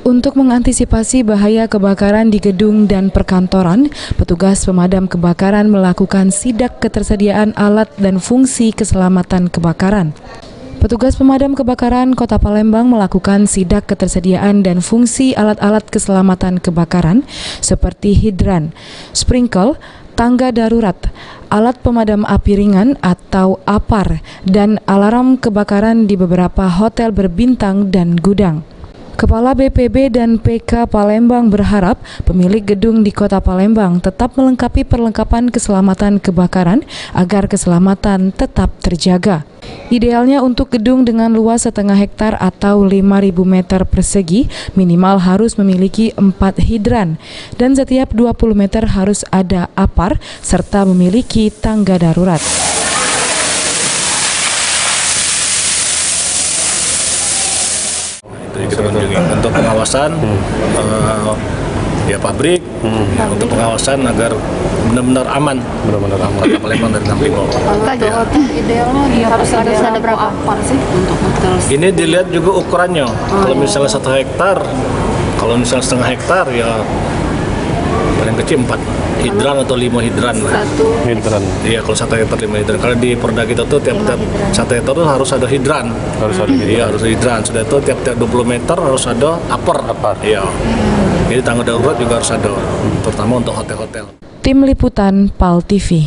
Untuk mengantisipasi bahaya kebakaran di gedung dan perkantoran, petugas pemadam kebakaran melakukan sidak ketersediaan alat dan fungsi keselamatan kebakaran. Petugas pemadam kebakaran Kota Palembang melakukan sidak ketersediaan dan fungsi alat-alat keselamatan kebakaran seperti hidran, sprinkle, tangga darurat, alat pemadam api ringan atau APAR, dan alarm kebakaran di beberapa hotel berbintang dan gudang. Kepala BPB dan PK Palembang berharap pemilik gedung di Kota Palembang tetap melengkapi perlengkapan keselamatan kebakaran agar keselamatan tetap terjaga. Idealnya untuk gedung dengan luas 0,5 hektar atau 5.000 meter persegi minimal harus memiliki 4 hidran dan setiap 20 meter harus ada APAR serta memiliki tangga darurat. Kita kunjungi untuk pengawasan pabrik, untuk pengawasan agar benar-benar aman. Kota Palembang dari Lampimo. Idealnya harus ada berapa par sih untuk hotel? Ini dilihat juga ukurannya. Kalau misalnya 1 hektar, kalau misalnya 1,5 hektar ya paling kecil 4 hidran atau 5 hidran lah. Hidran. Iya, kalau 1 hektar 5 hidran. Kalau di Perda kita tuh tiap-tiap 1 hektar tuh harus ada hidran. Iya, harus ada hidran. Sudah itu tiap-tiap 20 meter harus ada APAR. Iya. Jadi tangga darurat juga harus ada, terutama untuk hotel-hotel. Tim Liputan PAL TV.